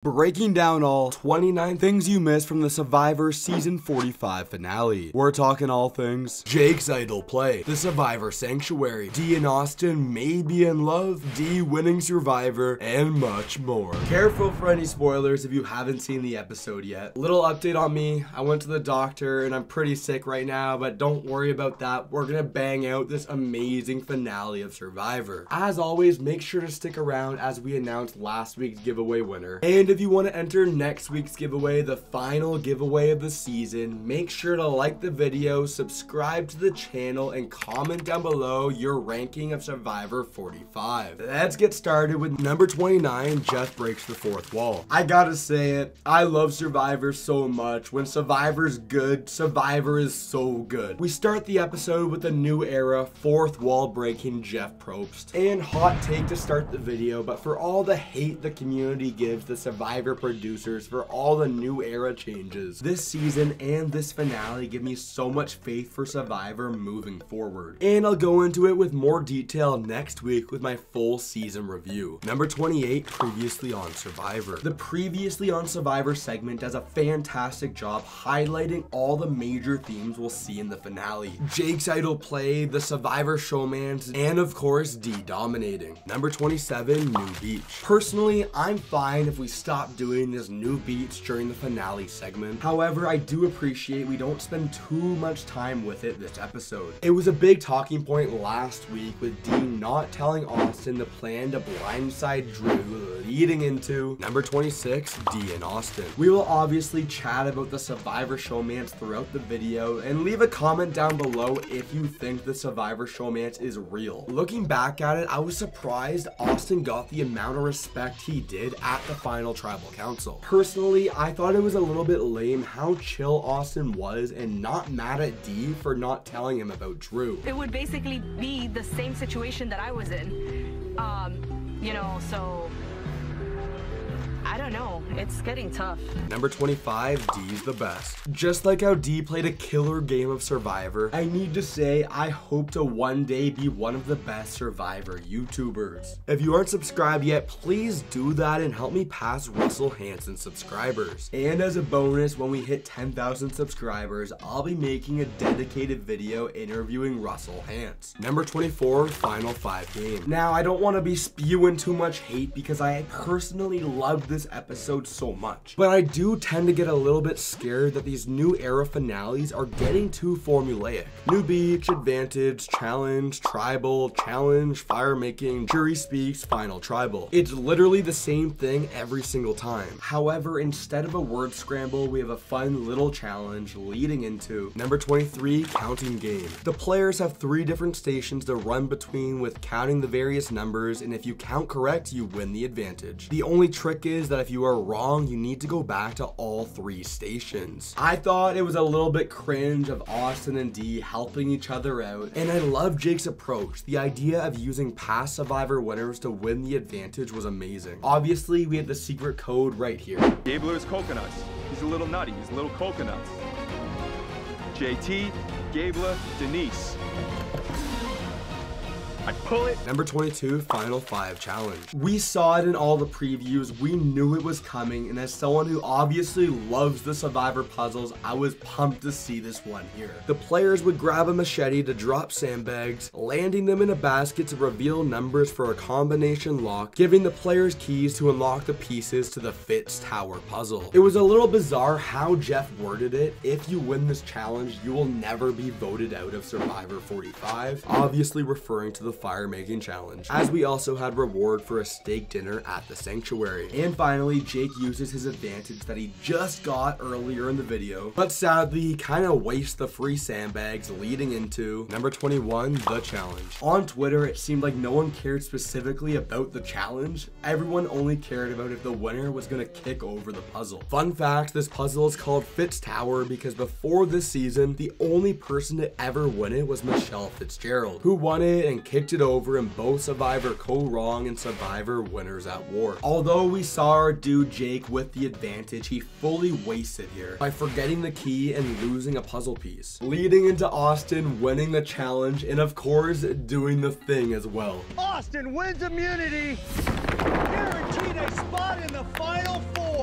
breaking down all 29 things you missed from the Survivor Season 45 finale. We're talking all things Jake's idol play, the Survivor Sanctuary, D and Austin may be in love, D winning Survivor, and much more. Careful for any spoilers if you haven't seen the episode yet. Little update on me, I went to the doctor and I'm pretty sick right now, but don't worry about that. We're gonna bang out this amazing finale of Survivor. As always, make sure to stick around as we announce last week's giveaway winner. And if you want to enter next week's giveaway, the final giveaway of the season, make sure to like the video, subscribe to the channel, and comment down below your ranking of Survivor 45. Let's get started with number 29, Jeff breaks the fourth wall. I gotta say it, I love Survivor so much. When Survivor's good, Survivor is so good. We start the episode with a new era, fourth wall breaking Jeff Probst. And hot take to start the video, but for all the hate the community gives the Survivor producers for all the new era changes, this season and this finale give me so much faith for Survivor moving forward. And I'll go into it with more detail next week with my full season review. Number 28, previously on Survivor. The previously on Survivor segment does a fantastic job highlighting all the major themes we'll see in the finale. Jake's idol play, the Survivor showmance, and of course D dominating. Number 27, new beach. Personally, I'm fine if we stop doing this new beach during the finale segment. However, I do appreciate we don't spend too much time with it this episode. It was a big talking point last week with D not telling Austin the plan to blindside Drew, leading into number 26, D and Austin. We will obviously chat about the Survivor showmance throughout the video, and leave a comment down below if you think the Survivor showmance is real. Looking back at it, I was surprised Austin got the amount of respect he did at the final tribal council. Personally, I thought it was a little bit lame how chill Austin was and not mad at D for not telling him about Drew. It would basically be the same situation that I was in. You know, so I don't know, it's getting tough. Number 25, D's the best. Just like how D played a killer game of Survivor, I need to say I hope to one day be one of the best Survivor YouTubers. If you aren't subscribed yet, please do that and help me pass Russell Hanson subscribers. And as a bonus, when we hit 10,000 subscribers, I'll be making a dedicated video interviewing Russell Hans. Number 24, final 5 game. Now, I don't want to be spewing too much hate because I personally love this episode so much, but I do tend to get a little bit scared that these new era finales are getting too formulaic. New beach, advantage, challenge, tribal, challenge, fire making, jury speaks, final tribal. It's literally the same thing every single time. However, instead of a word scramble, we have a fun little challenge leading into number 23, counting game. The players have 3 different stations to run between with counting the various numbers, and if you count correct, you win the advantage. The only trick is that if you are wrong, you need to go back to all 3 stations. I thought it was a little bit cringe of Austin and D helping each other out, and I love Jake's approach. The idea of using past Survivor winners to win the advantage was amazing. Obviously, we had the secret code right here. Gabler's coconuts. He's a little nutty. He's a little coconut. JT, Gabler, Denise. I pull it. Number 22, final 5 challenge. We saw it in all the previews. We knew it was coming, and as someone who obviously loves the Survivor puzzles, I was pumped to see this one here. The players would grab a machete to drop sandbags, landing them in a basket to reveal numbers for a combination lock, giving the players keys to unlock the pieces to the Fitz Tower puzzle. It was a little bizarre how Jeff worded it. If you win this challenge, you will never be voted out of Survivor 45, obviously referring to the fire making challenge, as we also had reward for a steak dinner at the sanctuary. And finally, Jake uses his advantage that he just got earlier in the video, but sadly he kind of wastes the free sandbags, leading into number 21, the challenge. On Twitter, it seemed like no one cared specifically about the challenge. Everyone only cared about if the winner was gonna kick over the puzzle. Fun fact, this puzzle is called Fitz Tower because before this season, the only person to ever win it was Michelle Fitzgerald, who won it and kicked it over in both Survivor Co Wrong and Survivor Winners at War. Although we saw our dude Jake with the advantage, he fully wasted here by forgetting the key and losing a puzzle piece, leading into Austin winning the challenge and of course doing the thing as well. Austin wins immunity, guaranteed a spot in the final 4.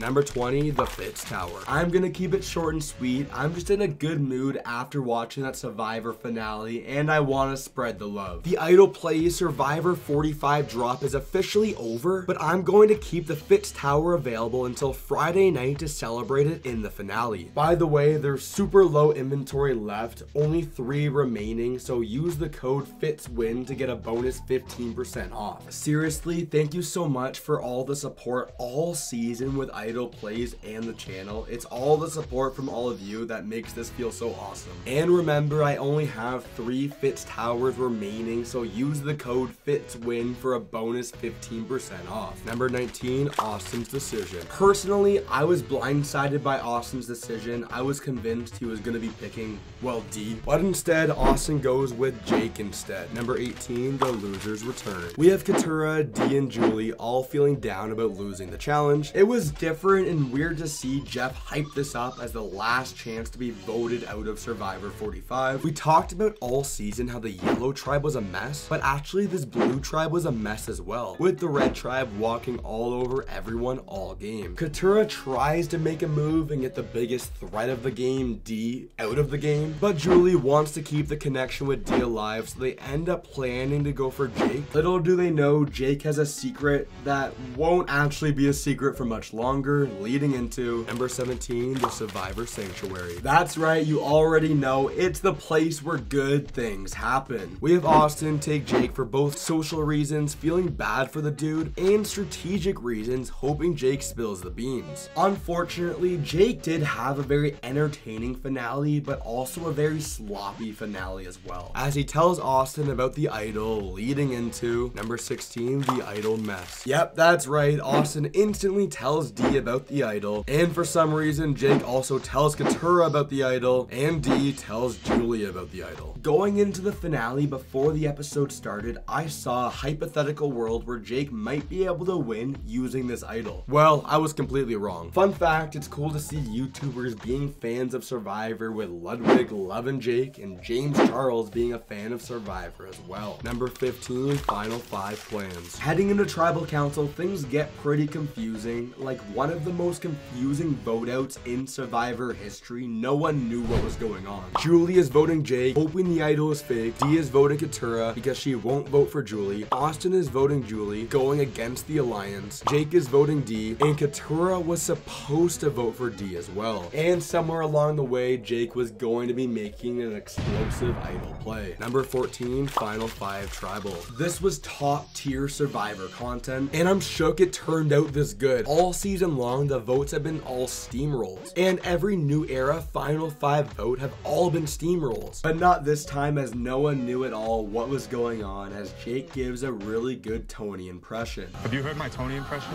Number 20, the Fitz Tower. I'm gonna keep it short and sweet. I'm just in a good mood after watching that Survivor finale, and I want to spread the love. The Idol Play Survivor 45 drop is officially over, but I'm going to keep the Fitz Tower available until Friday night to celebrate it in the finale. By the way, there's super low inventory left, only 3 remaining, so use the code FITZWIN to get a bonus 15% off. Seriously, thank you so much for all the support all season with Idol Plays and the channel. It's all the support from all of you that makes this feel so awesome. And remember, I only have 3 Fitz Towers remaining, so use the code FITZWIN for a bonus 15% off. Number 19, Austin's decision. Personally, I was blindsided by Austin's decision. I was convinced he was going to be picking, well, D, but instead Austin goes with Jake instead. Number 18, the losers return. We have Katurah, D, and Julie all feeling down about losing the challenge. It was different and weird to see Jeff hype this up as the last chance to be voted out of Survivor 45. We talked about all season how the yellow tribe was a mess, but actually this blue tribe was a mess as well, with the red tribe walking all over everyone all game. Katurah tries to make a move and get the biggest threat of the game, D, out of the game, but Julie wants to keep the connection with D alive, so they end up planning to go for Jake. Little do they know, Jake has a secret that won't actually be a secret for much longer, leading into number 17, the Survivor Sanctuary. That's right, you already know, it's the place where good things happen. We have Austin take Jake for both social reasons, feeling bad for the dude, and strategic reasons, hoping Jake spills the beans. Unfortunately, Jake did have a very entertaining finale, but also a very sloppy finale as well, as he tells Austin about the idol, leading into number 16, the idol mess. Yep, that's right, Austin instantly tells D about the idol, and for some reason Jake also tells Katurah about the idol, and D tells Julie about the idol. Going into the finale before the episode started, I saw a hypothetical world where Jake might be able to win using this idol. Well, I was completely wrong. Fun fact, it's cool to see YouTubers being fans of Survivor, with Ludwig loving Jake and James Charles being a fan of Survivor as well. Number 15, final 5 plans. Heading into Tribal Council, things get pretty confusing. Like one of the most confusing vote outs in Survivor history, no one knew what was going on. Julie is voting Jake, hoping the idol is fake. D is voting Katurah because she won't vote for Julie. Austin is voting Julie, going against the alliance. Jake is voting D, and Katurah was supposed to vote for D as well. And somewhere along the way, Jake was going to be making an explosive idol play. Number 14, final 5 tribal. This was top tier Survivor content, and I'm shook it turned out this good. All season long, the votes have been all steamrolls, and every new era final 5 vote have all been steamrolls, but not this time, as no one knew at all what was going on, as Jake gives a really good Tony impression. Have you heard my Tony impression?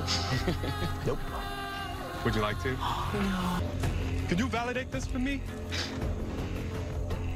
Nope. Would you like to? No. Could you validate this for me?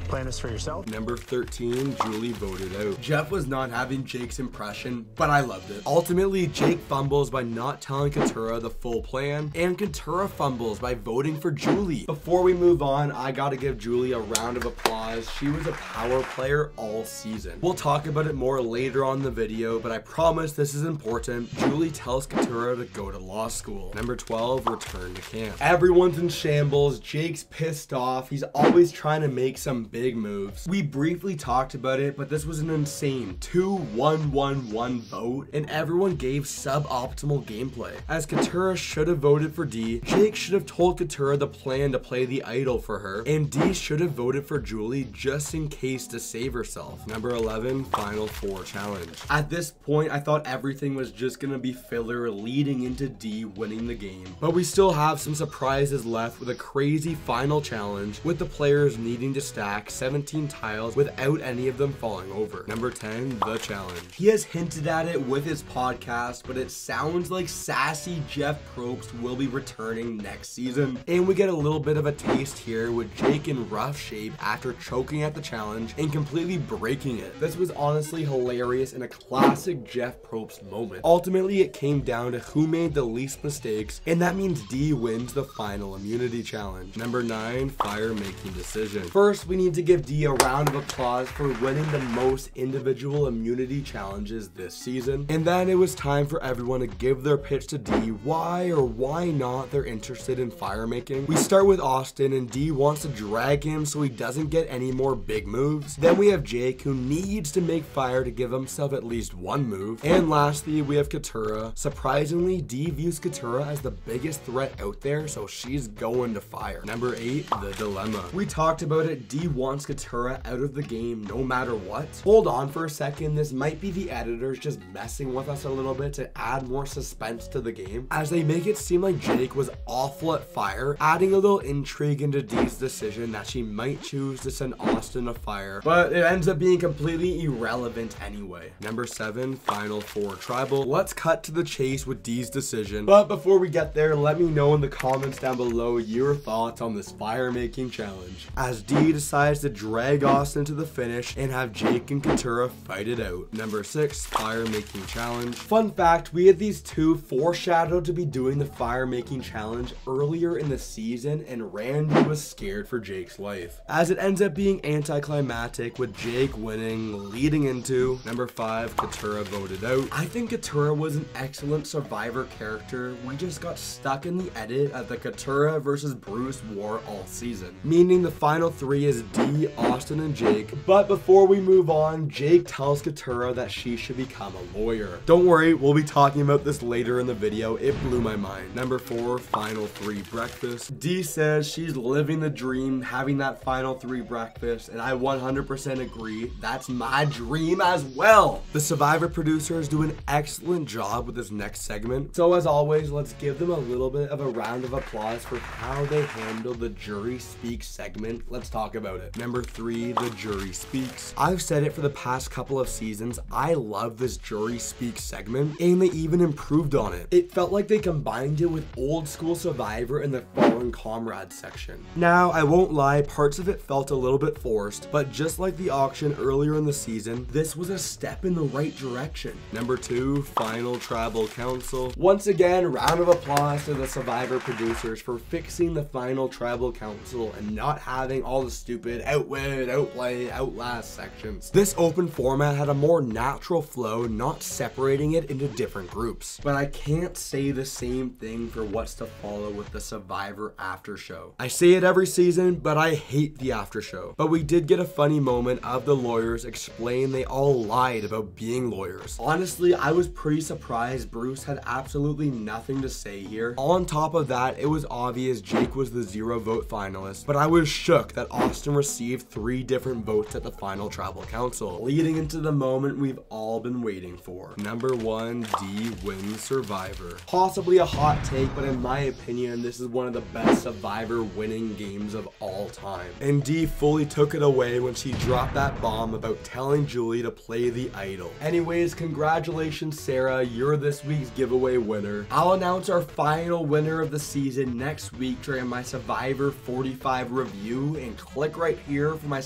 Plan this for yourself? Number 13, Julie voted out. Jeff was not having Jake's impression, but I loved it. Ultimately, Jake fumbles by not telling Katurah the full plan, and Katurah fumbles by voting for Julie. Before we move on, I gotta give Julie a round of applause. She was a power player all season. We'll talk about it more later on in the video, but I promise this is important. Julie tells Katurah to go to law school. Number 12, return to camp. Everyone's in shambles. Jake's pissed off. He's always trying to make some big moves. We briefly talked about it, but this was an insane 2-1-1-1 vote, and everyone gave suboptimal gameplay. As Katurah should have voted for D, Jake should have told Katurah the plan to play the idol for her, and D should have voted for Julie just in case to save herself. Number 11, final 4 challenge. At this point, I thought everything was just gonna be filler leading into D winning the game, but we still have some surprises left with a crazy final challenge, with the players needing to stack 17 tiles without any of them falling over. Number 10, the challenge. He has hinted at it with his podcast, but it sounds like sassy Jeff Probst will be returning next season. And we get a little bit of a taste here with Jake in rough shape after choking at the challenge and completely breaking it. This was honestly hilarious and a classic Jeff Probst moment. Ultimately, it came down to who made the least mistakes, and that means D wins the final immunity challenge. Number 9, fire making decision. First, we need to to give D a round of applause for winning the most individual immunity challenges this season. And then it was time for everyone to give their pitch to D why or why not they're interested in fire making. We start with Austin, and D wants to drag him so he doesn't get any more big moves. Then we have Jake, who needs to make fire to give himself at least one move. And lastly, we have Katura. Surprisingly, D views Katura as the biggest threat out there, so she's going to fire. Number 8, the dilemma. We talked about it. D wants Katura out of the game no matter what. Hold on for a second, this might be the editors just messing with us a little bit to add more suspense to the game, as they make it seem like Jake was awful at fire, adding a little intrigue into D's decision that she might choose to send Austin to fire, but it ends up being completely irrelevant anyway. Number 7, final 4 tribal. Let's cut to the chase with D's decision, but before we get there, let me know in the comments down below your thoughts on this fire making challenge, as D decides to drag Austin to the finish and have Jake and Katura fight it out. Number 6, fire making challenge. Fun fact, we had these two foreshadowed to be doing the fire making challenge earlier in the season, and Randy was scared for Jake's life, as it ends up being anticlimactic with Jake winning, leading into number 5, Katura voted out. I think Katura was an excellent survivor character. We just got stuck in the edit of the Katura versus Bruce war all season, meaning the final 3 is D, Austin, and Jake. But before we move on, Jake tells Katura that she should become a lawyer. Don't worry, we'll be talking about this later in the video. It blew my mind. Number 4, final 3 breakfast. D says she's living the dream, having that final 3 breakfast, and I 100% agree. That's my dream as well. The Survivor producers do an excellent job with this next segment. So as always, let's give them a little bit of a round of applause for how they handle the jury speaks segment. Let's talk about it. Number 3, the jury speaks. I've said it for the past couple of seasons. I love this jury speaks segment, and they even improved on it. It felt like they combined it with old school Survivor in the Fallen Comrades section. Now, I won't lie, parts of it felt a little bit forced, but just like the auction earlier in the season, this was a step in the right direction. Number 2, final tribal council. Once again, round of applause to the Survivor producers for fixing the final tribal council and not having all the stupid outwit, outplay, outlast sections. This open format had a more natural flow, not separating it into different groups. But I can't say the same thing for what's to follow with the Survivor after show. I say it every season, but I hate the after show. But we did get a funny moment of the lawyers explain they all lied about being lawyers. Honestly, I was pretty surprised Bruce had absolutely nothing to say here. On top of that, it was obvious Jake was the 0 vote finalist, but I was shook that Austin received 3 different votes at the final tribal council, leading into the moment we've all been waiting for. Number 1, D wins Survivor. Possibly a hot take, but in my opinion, this is one of the best Survivor winning games of all time. And D fully took it away when she dropped that bomb about telling Julie to play the idol. Anyways, congratulations Sarah, you're this week's giveaway winner. I'll announce our final winner of the season next week during my Survivor 45 review, and click right here for my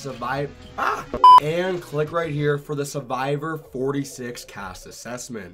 click right here for the Survivor 46 cast assessment.